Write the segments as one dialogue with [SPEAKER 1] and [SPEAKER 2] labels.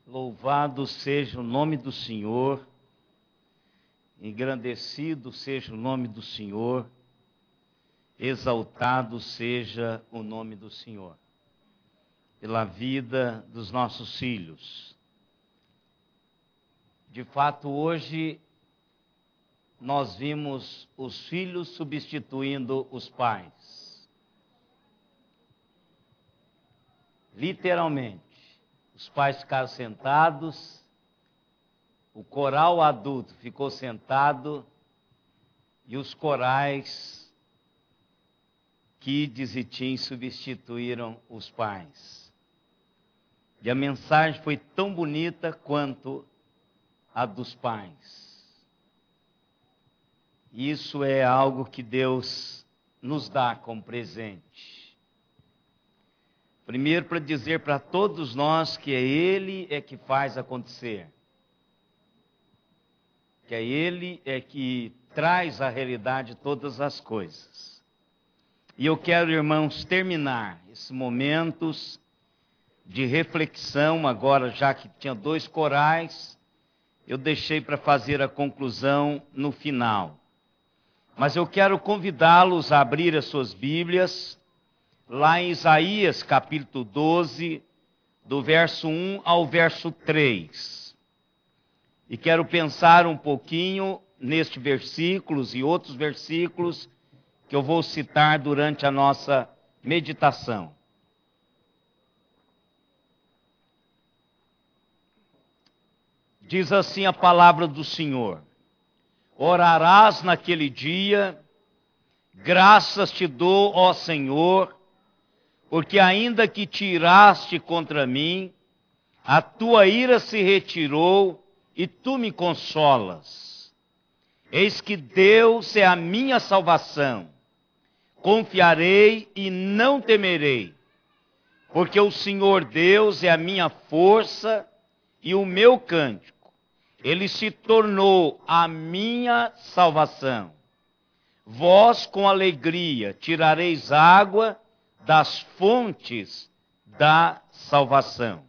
[SPEAKER 1] Louvado seja o nome do Senhor, engrandecido seja o nome do Senhor, exaltado seja o nome do Senhor, pela vida dos nossos filhos. De fato, hoje nós vimos os filhos substituindo os pais. Literalmente. Os pais ficaram sentados, o coral adulto ficou sentado e os corais Kids e Teens substituíram os pais. E a mensagem foi tão bonita quanto a dos pais. Isso é algo que Deus nos dá como presente. Primeiro, para dizer para todos nós que Ele que faz acontecer. Que Ele que traz à realidade todas as coisas. E eu quero, irmãos, terminar esses momentos de reflexão, agora já que tinha 2 corais, eu deixei para fazer a conclusão no final. Mas eu quero convidá-los a abrir as suas Bíblias, lá em Isaías capítulo 12, do verso 1 ao verso 3. E quero pensar um pouquinho nestes versículos e outros versículos que eu vou citar durante a nossa meditação. Diz assim a palavra do Senhor: orarás naquele dia, graças te dou, ó Senhor, porque ainda que te iraste contra mim, a tua ira se retirou e tu me consolas. Eis que Deus é a minha salvação. Confiarei e não temerei, porque o Senhor Deus é a minha força e o meu cântico. Ele se tornou a minha salvação. Vós com alegria tirareis água das fontes da salvação.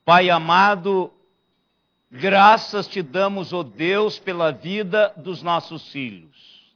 [SPEAKER 1] Pai amado, graças te damos, ó Deus, pela vida dos nossos filhos.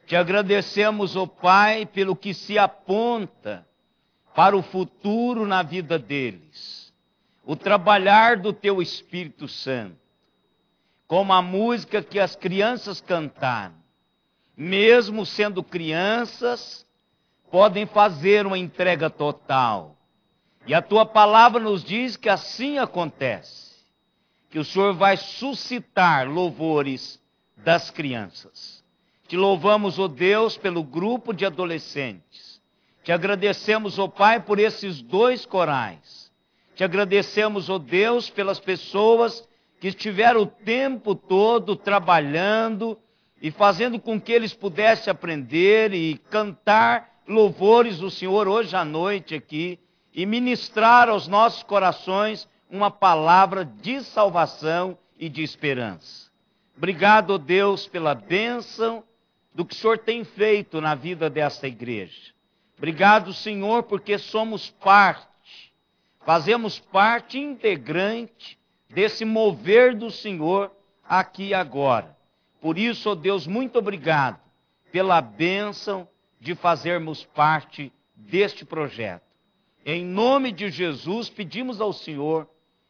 [SPEAKER 1] Te agradecemos, ó Pai, pelo que se aponta para o futuro na vida deles. O trabalhar do teu Espírito Santo. Como a música que as crianças cantaram. Mesmo sendo crianças, podem fazer uma entrega total. E a tua palavra nos diz que assim acontece. Que o Senhor vai suscitar louvores das crianças. Te louvamos, ó Deus, pelo grupo de adolescentes. Te agradecemos, ó Pai, por esses 2 corais. Te agradecemos, ó Deus, pelas pessoas que estiveram o tempo todo trabalhando e fazendo com que eles pudessem aprender e cantar louvores do Senhor hoje à noite aqui e ministrar aos nossos corações uma palavra de salvação e de esperança. Obrigado, ó Deus, pela bênção do que o Senhor tem feito na vida desta igreja. Obrigado, Senhor, porque somos parte, fazemos parte integrante desse mover do Senhor aqui e agora. Por isso, ó Deus, muito obrigado pela bênção de fazermos parte deste projeto. Em nome de Jesus, pedimos ao Senhor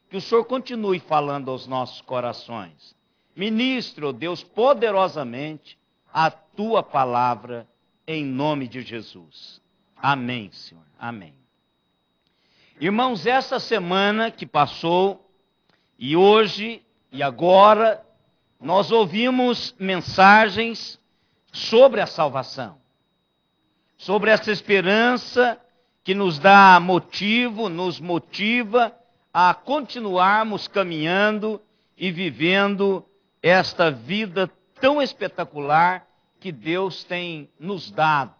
[SPEAKER 1] que o Senhor continue falando aos nossos corações. Ministre, ó Deus, poderosamente a tua palavra em nome de Jesus. Amém, Senhor. Amém. Irmãos, essa semana que passou, e hoje e agora, nós ouvimos mensagens sobre a salvação. Sobre essa esperança que nos dá motivo, nos motiva a continuarmos caminhando e vivendo esta vida tão espetacular que Deus tem nos dado.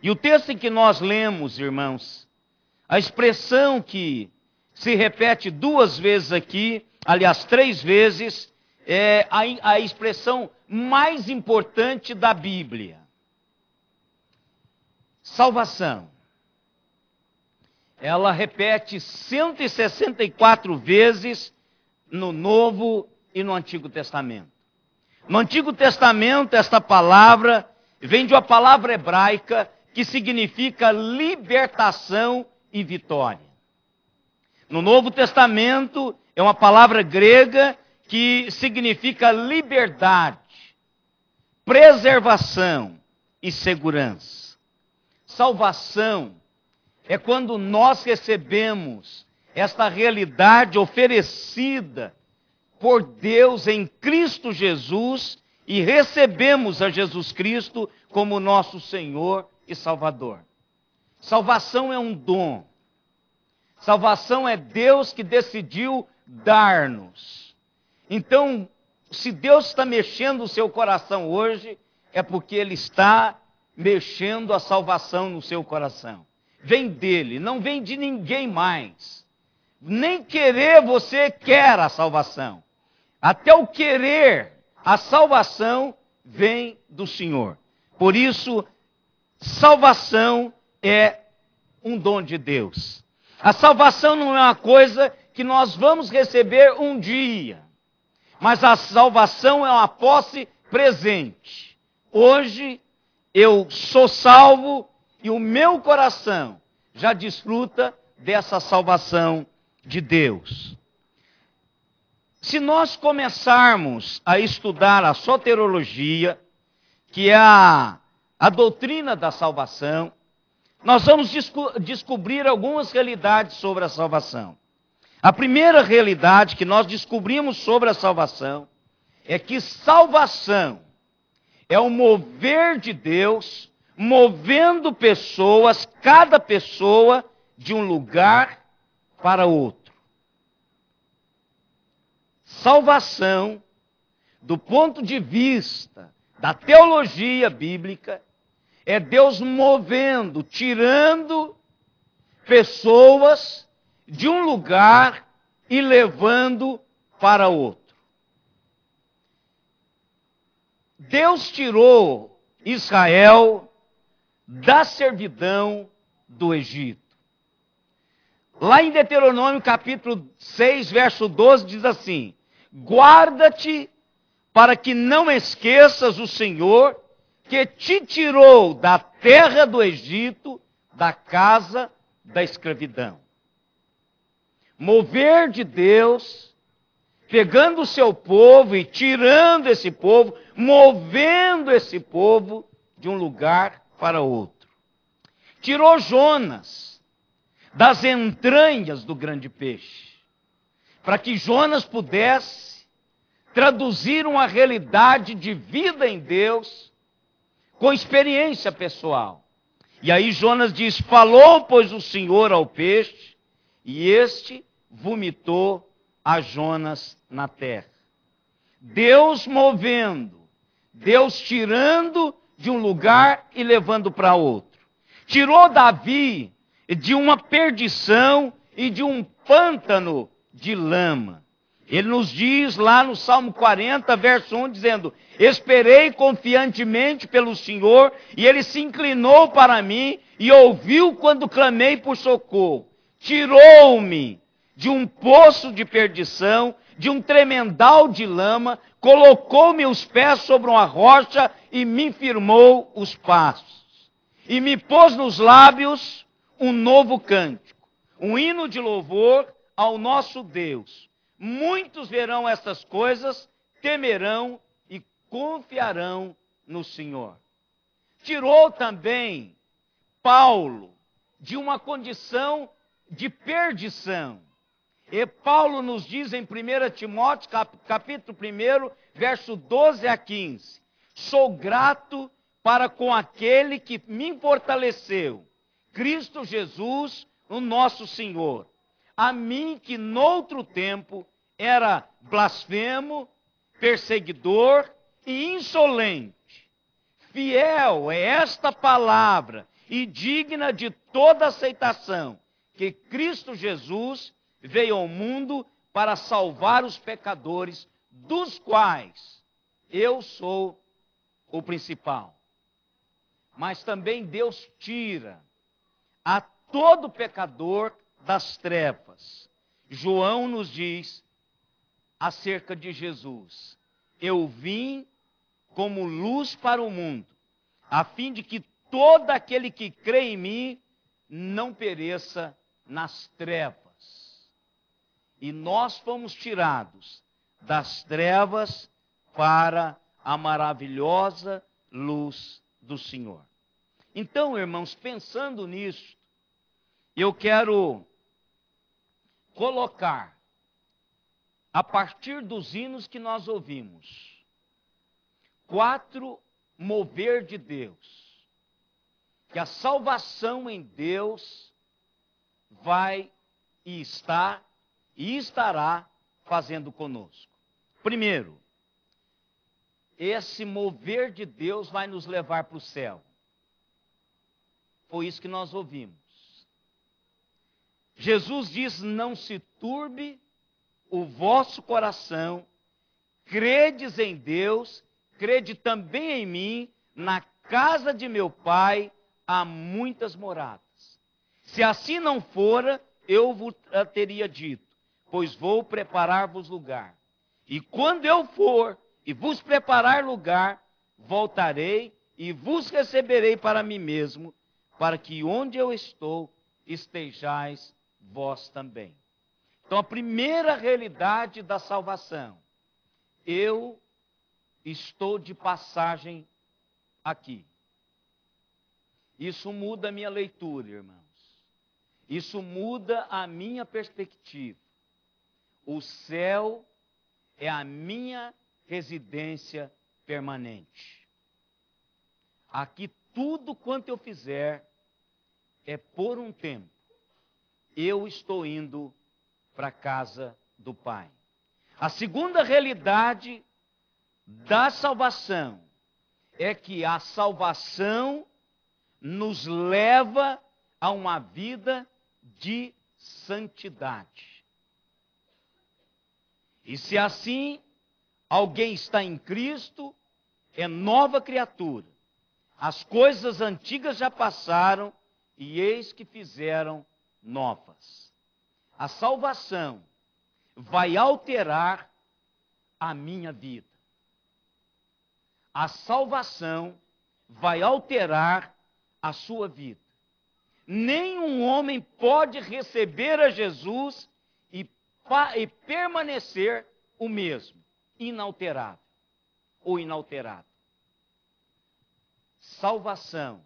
[SPEAKER 1] E o texto em que nós lemos, irmãos, a expressão que se repete 2 vezes aqui, aliás 3 vezes, é a expressão mais importante da Bíblia. Salvação. ela repete 164 vezes no Novo e no Antigo Testamento. No Antigo Testamento, esta palavra vem de uma palavra hebraica que significa libertação e vitória. No Novo Testamento, é uma palavra grega que significa liberdade, preservação e segurança. Salvação é quando nós recebemos esta realidade oferecida por Deus em Cristo Jesus e recebemos a Jesus Cristo como nosso Senhor e Salvador. Salvação é um dom. Salvação é Deus que decidiu dar-nos. Então, se Deus está mexendo o seu coração hoje, é porque Ele está mexendo a salvação no seu coração. Vem dele, não vem de ninguém mais. Nem querer você quer a salvação. Até o querer, a salvação vem do Senhor. Por isso, salvação é um dom de Deus. A salvação não é uma coisa que nós vamos receber um dia, mas a salvação é uma posse presente. Hoje eu sou salvo e o meu coração já desfruta dessa salvação de Deus. Se nós começarmos a estudar a soteriologia, que é a doutrina da salvação, nós vamos descobrir algumas realidades sobre a salvação. A primeira realidade que nós descobrimos sobre a salvação é que salvação é o mover de Deus, movendo pessoas, cada pessoa, de um lugar para outro. Salvação, do ponto de vista da teologia bíblica, é Deus movendo, tirando pessoas de um lugar e levando para outro. Deus tirou Israel da servidão do Egito. Lá em Deuteronômio capítulo 6, verso 12, diz assim: guarda-te para que não esqueças o Senhor, que te tirou da terra do Egito, da casa da escravidão. Mover de Deus, pegando o seu povo e tirando esse povo, movendo esse povo de um lugar para outro. Tirou Jonas das entranhas do grande peixe, para que Jonas pudesse traduzir uma realidade de vida em Deus com experiência pessoal. E aí Jonas diz: falou, pois, o Senhor ao peixe, e este vomitou a Jonas na terra. Deus movendo, Deus tirando de um lugar e levando para outro. Tirou Davi de uma perdição e de um pântano de lama. Ele nos diz lá no Salmo 40, verso 1, dizendo: esperei confiantemente pelo Senhor, e Ele se inclinou para mim e ouviu quando clamei por socorro. Tirou-me de um poço de perdição, de um tremendal de lama, colocou-me os pés sobre uma rocha e me firmou os passos. E me pôs nos lábios um novo cântico, um hino de louvor ao nosso Deus. Muitos verão estas coisas, temerão e confiarão no Senhor. Tirou também Paulo de uma condição de perdição. E Paulo nos diz em 1 Timóteo, capítulo 1, verso 12 a 15: sou grato para com aquele que me fortaleceu, Cristo Jesus, o nosso Senhor. A mim que noutro tempo era blasfemo, perseguidor e insolente. Fiel é esta palavra e digna de toda aceitação, que Cristo Jesus veio ao mundo para salvar os pecadores, dos quais eu sou o principal. Mas também Deus tira a todo pecador das trevas. João nos diz acerca de Jesus: eu vim como luz para o mundo, a fim de que todo aquele que crê em mim não pereça nas trevas. E nós fomos tirados das trevas para a maravilhosa luz do Senhor. Então, irmãos, pensando nisso, eu quero colocar, a partir dos hinos que nós ouvimos, 4 mover de Deus, que a salvação em Deus vai e está e estará fazendo conosco. Primeiro, esse mover de Deus vai nos levar para o céu. Foi isso que nós ouvimos. Jesus diz: não se turbe o vosso coração, credes em Deus, crede também em mim, na casa de meu Pai há muitas moradas. Se assim não fora, eu vos teria dito, pois vou preparar-vos lugar. E quando eu for e vos preparar lugar, voltarei e vos receberei para mim mesmo, para que onde eu estou, estejais vós também. Então, a primeira realidade da salvação: eu estou de passagem aqui. Isso muda a minha leitura, irmãos. Isso muda a minha perspectiva. O céu é a minha residência permanente. Aqui tudo quanto eu fizer é por um tempo. Eu estou indo para a casa do Pai. A segunda realidade da salvação é que a salvação nos leva a uma vida de santidade. E se assim alguém está em Cristo, é nova criatura. As coisas antigas já passaram e eis que fizeram novas. A salvação vai alterar a minha vida. A salvação vai alterar a sua vida. Nenhum homem pode receber a Jesus e permanecer o mesmo, inalterável ou inalterado. Salvação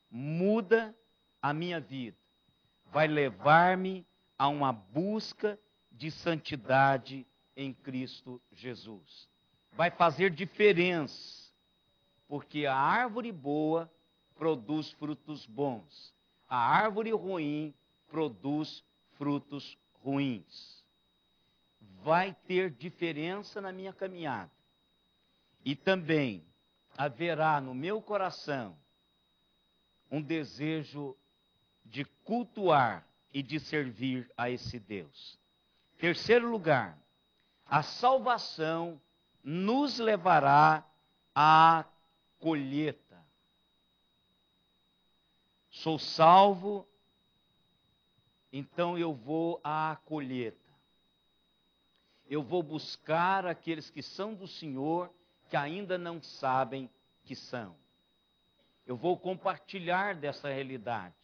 [SPEAKER 1] muda a minha vida, vai levar-me a uma busca de santidade em Cristo Jesus. Vai fazer diferença, porque a árvore boa produz frutos bons, a árvore ruim produz frutos ruins. Vai ter diferença na minha caminhada. E também haverá no meu coração um desejo de cultuar e de servir a esse Deus. Terceiro lugar, a salvação nos levará à colheita. Sou salvo, então eu vou à colheita. Eu vou buscar aqueles que são do Senhor, que ainda não sabem que são. Eu vou compartilhar dessa realidade.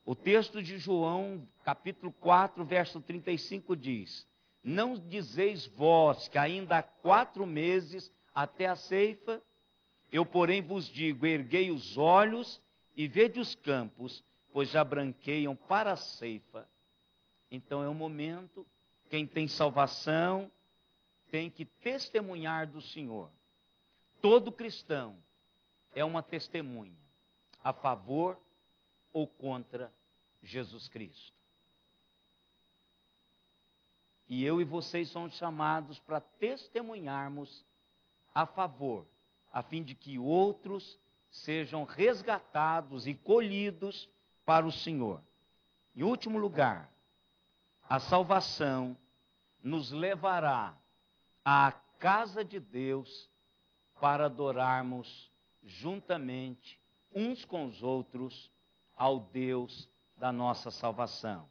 [SPEAKER 1] O texto de João, capítulo 4, verso 35 diz: não dizeis vós que ainda há 4 meses até a ceifa? Eu, porém, vos digo, erguei os olhos e vede os campos, pois já branqueiam para a ceifa. Então é um momento, quem tem salvação tem que testemunhar do Senhor. Todo cristão é uma testemunha, a favor ou contra Jesus Cristo. E eu e vocês somos chamados para testemunharmos a favor, a fim de que outros sejam resgatados e colhidos para o Senhor. Em último lugar, a salvação nos levará à casa de Deus para adorarmos juntamente uns com os outros ao Deus da nossa salvação.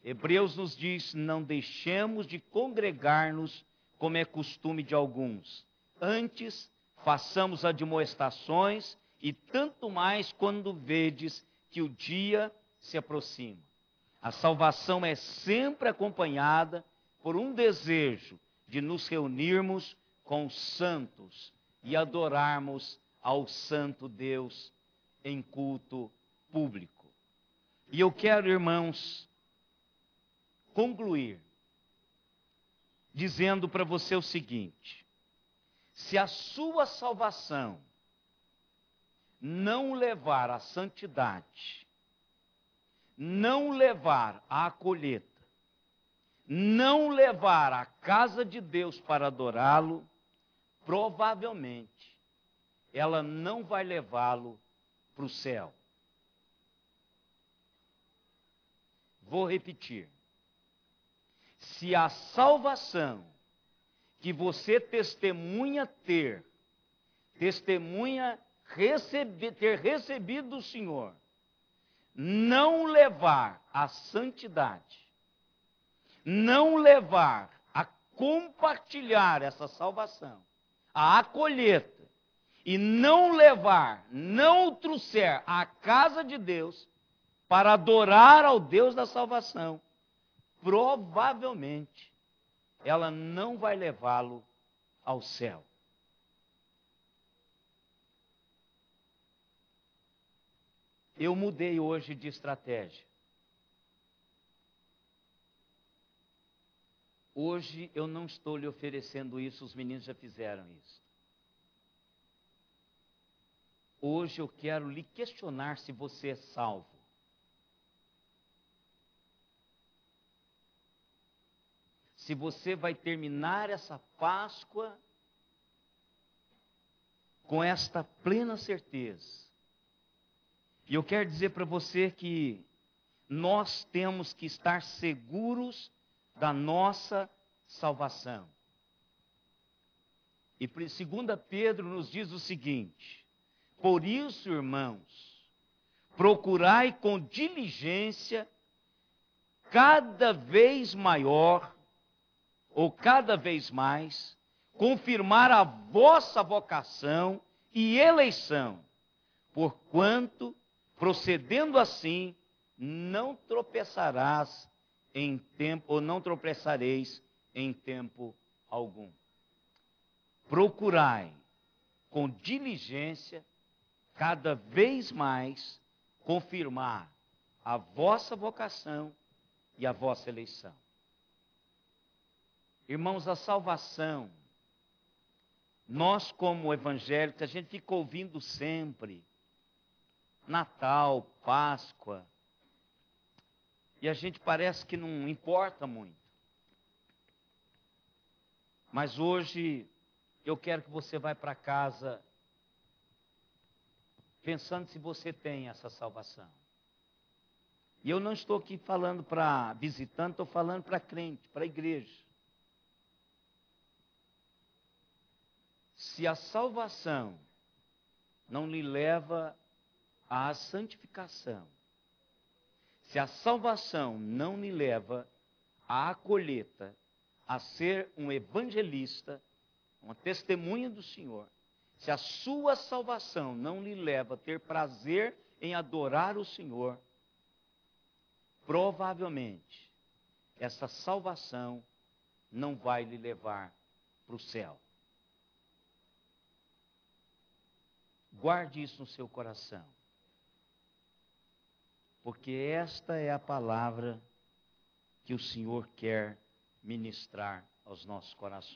[SPEAKER 1] Hebreus nos diz: não deixemos de congregar-nos, como é costume de alguns. Antes, façamos admoestações, e tanto mais quando vedes que o dia se aproxima. A salvação é sempre acompanhada por um desejo de nos reunirmos com os santos e adorarmos ao Santo Deus em culto público. E eu quero, irmãos, concluir dizendo para você o seguinte: se a sua salvação não levar à santidade, não levar à colheita, não levar à casa de Deus para adorá-lo, provavelmente ela não vai levá-lo para o céu. Vou repetir. Se a salvação que você testemunha ter recebido do Senhor, não levar à santidade, não levar a compartilhar essa salvação, a colheita, e não levar, não trouxer à casa de Deus para adorar ao Deus da salvação, provavelmente ela não vai levá-lo ao céu. Eu mudei hoje de estratégia. Hoje eu não estou lhe oferecendo isso, os meninos já fizeram isso. Hoje eu quero lhe questionar se você é salvo. Se você vai terminar essa Páscoa com esta plena certeza. E eu quero dizer para você que nós temos que estar seguros da nossa salvação. E 2 Pedro nos diz o seguinte: por isso, irmãos, procurai com diligência cada vez maior, ou cada vez mais, confirmar a vossa vocação e eleição, porquanto, procedendo assim, não tropeçarás em tempo, ou não tropeçareis em tempo algum. Procurai com diligência cada vez mais confirmar a vossa vocação e a vossa eleição. Irmãos, a salvação, nós como evangélicos, a gente fica ouvindo sempre Natal, Páscoa, e a gente parece que não importa muito. Mas hoje eu quero que você vá para casa pensando se você tem essa salvação. E eu não estou aqui falando para visitante, estou falando para crente, para a igreja. Se a salvação não lhe leva à santificação, se a salvação não lhe leva à colheita, a ser um evangelista, uma testemunha do Senhor, se a sua salvação não lhe leva a ter prazer em adorar o Senhor, provavelmente essa salvação não vai lhe levar para o céu. Guarde isso no seu coração. Porque esta é a palavra que o Senhor quer ministrar aos nossos corações.